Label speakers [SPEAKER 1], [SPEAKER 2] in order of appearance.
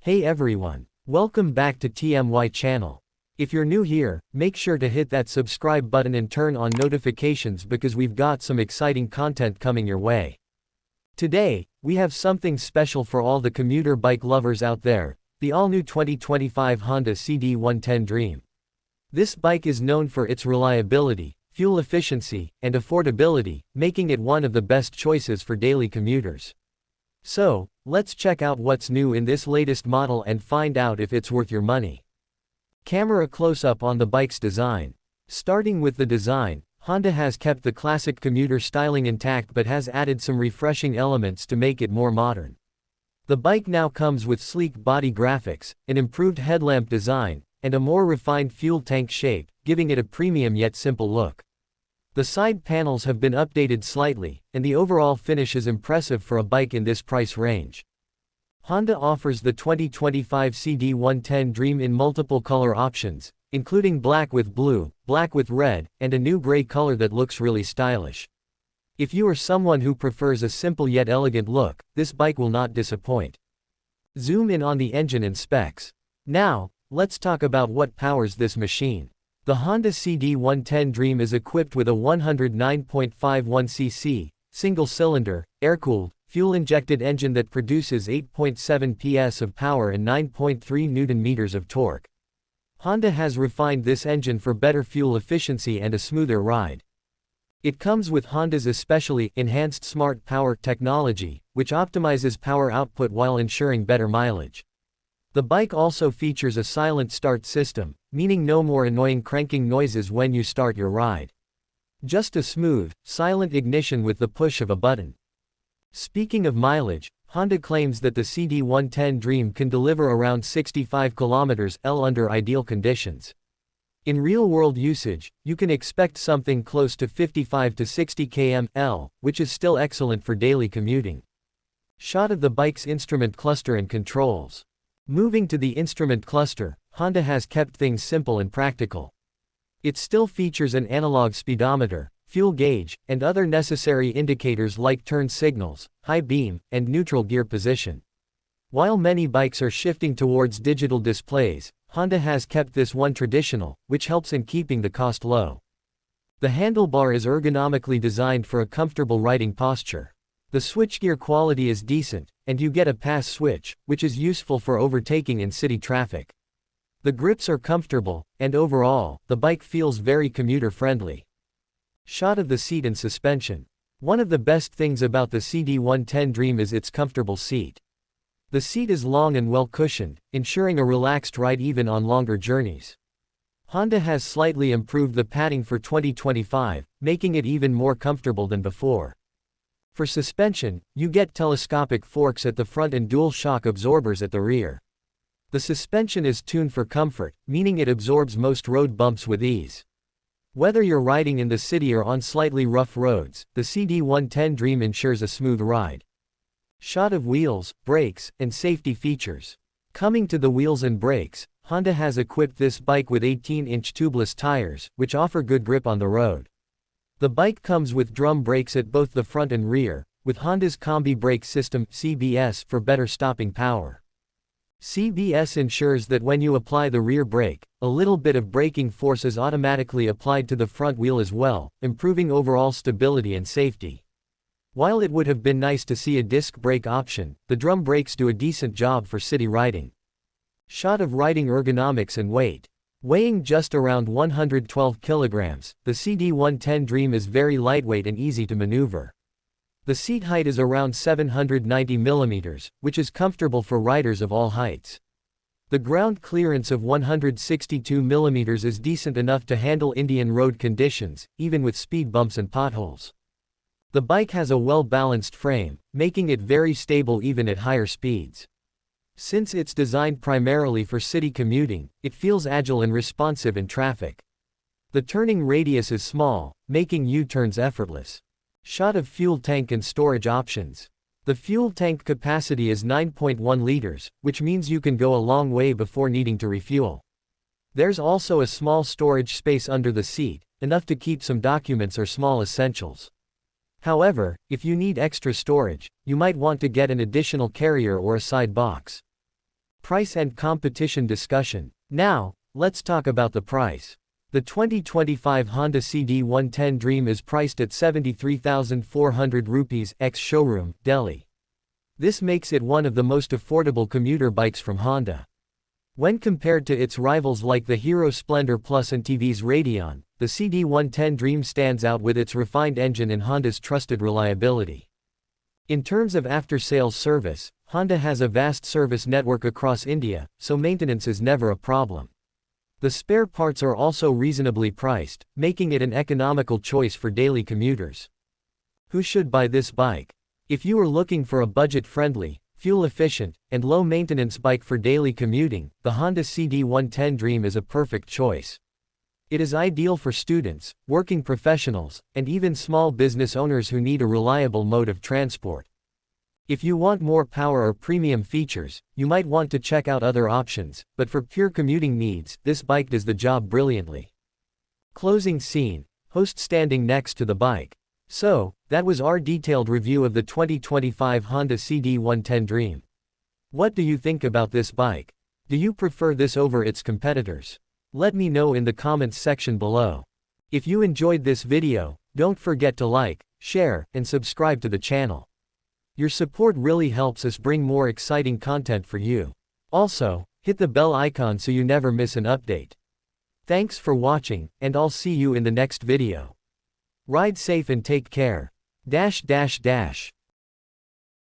[SPEAKER 1] Hey everyone, welcome back to TMY channel. If you're new here, make sure to hit that subscribe button and turn on notifications because we've got some exciting content coming your way. Today, we have something special for all the commuter bike lovers out there, the all-new 2025 Honda CD110 Dream. This bike is known for its reliability, fuel efficiency, and affordability, making it one of the best choices for daily commuters. So, let's check out what's new in this latest model and find out if it's worth your money. Camera close-up on the bike's design. Starting with the design, Honda has kept the classic commuter styling intact but has added some refreshing elements to make it more modern. The bike now comes with sleek body graphics, an improved headlamp design, and a more refined fuel tank shape, giving it a premium yet simple look. The side panels have been updated slightly, and the overall finish is impressive for a bike in this price range. Honda offers the 2025 CD110 Dream in multiple color options, including black with blue, black with red, and a new gray color that looks really stylish. If you are someone who prefers a simple yet elegant look, this bike will not disappoint. Zoom in on the engine and specs. Now, let's talk about what powers this machine. The Honda CD110 Dream is equipped with a 109.51cc, single-cylinder, air-cooled, fuel-injected engine that produces 8.7 PS of power and 9.3 Nm of torque. Honda has refined this engine for better fuel efficiency and a smoother ride. It comes with Honda's especially enhanced Smart Power technology, which optimizes power output while ensuring better mileage. The bike also features a silent start system, meaning no more annoying cranking noises when you start your ride. Just a smooth, silent ignition with the push of a button. Speaking of mileage, Honda claims that the CD110 Dream can deliver around 65 km/h under ideal conditions. In real-world usage, you can expect something close to 55 to 60 km/h, which is still excellent for daily commuting. Shot of the bike's instrument cluster and controls. Moving to the instrument cluster, Honda has kept things simple and practical. It still features an analog speedometer, fuel gauge, and other necessary indicators like turn signals, high beam, and neutral gear position. While many bikes are shifting towards digital displays, Honda has kept this one traditional, which helps in keeping the cost low. The handlebar is ergonomically designed for a comfortable riding posture. The switchgear quality is decent, and you get a pass switch, which is useful for overtaking in city traffic. The grips are comfortable, and overall, the bike feels very commuter-friendly. Shot of the seat and suspension. One of the best things about the CD110 Dream is its comfortable seat. The seat is long and well cushioned, ensuring a relaxed ride even on longer journeys. Honda has slightly improved the padding for 2025, making it even more comfortable than before. For suspension, you get telescopic forks at the front and dual shock absorbers at the rear. The suspension is tuned for comfort, meaning it absorbs most road bumps with ease. Whether you're riding in the city or on slightly rough roads, the CD110 Dream ensures a smooth ride. Shot of wheels, brakes, and safety features. Coming to the wheels and brakes, Honda has equipped this bike with 18-inch tubeless tires, which offer good grip on the road. The bike comes with drum brakes at both the front and rear, with Honda's Combi Brake System (CBS) for better stopping power. CBS ensures that when you apply the rear brake, a little bit of braking force is automatically applied to the front wheel as well, improving overall stability and safety. While it would have been nice to see a disc brake option, the drum brakes do a decent job for city riding. Shot of riding ergonomics and weight. Weighing just around 112 kilograms, the CD110 Dream is very lightweight and easy to maneuver. The seat height is around 790 mm, which is comfortable for riders of all heights. The ground clearance of 162 mm is decent enough to handle Indian road conditions, even with speed bumps and potholes. The bike has a well-balanced frame, making it very stable even at higher speeds. Since it's designed primarily for city commuting, it feels agile and responsive in traffic. The turning radius is small, making U-turns effortless. Shot of fuel tank and storage options. The fuel tank capacity is 9.1 liters, which means you can go a long way before needing to refuel. There's also a small storage space under the seat, enough to keep some documents or small essentials. However, if you need extra storage, you might want to get an additional carrier or a side box. Price and competition discussion. Now, let's talk about the price. The 2025 Honda CD110 Dream is priced at 73,400 rupees ex-showroom, Delhi. This makes it one of the most affordable commuter bikes from Honda. When compared to its rivals like the Hero Splendor Plus and TVS Radeon, the CD110 Dream stands out with its refined engine and Honda's trusted reliability. In terms of after-sales service, Honda has a vast service network across India, so maintenance is never a problem. The spare parts are also reasonably priced, making it an economical choice for daily commuters. Who should buy this bike? If you are looking for a budget-friendly, fuel-efficient, and low-maintenance bike for daily commuting, the Honda CD110 Dream is a perfect choice. It is ideal for students, working professionals, and even small business owners who need a reliable mode of transport. If you want more power or premium features, you might want to check out other options, but for pure commuting needs, this bike does the job brilliantly. Closing scene. Host standing next to the bike. So, that was our detailed review of the 2025 Honda CD110 Dream. What do you think about this bike? Do you prefer this over its competitors? Let me know in the comments section below. If you enjoyed this video, don't forget to like, share, and subscribe to the channel. Your support really helps us bring more exciting content for you. Also, hit the bell icon so you never miss an update. Thanks for watching, and I'll see you in the next video. Ride safe and take care.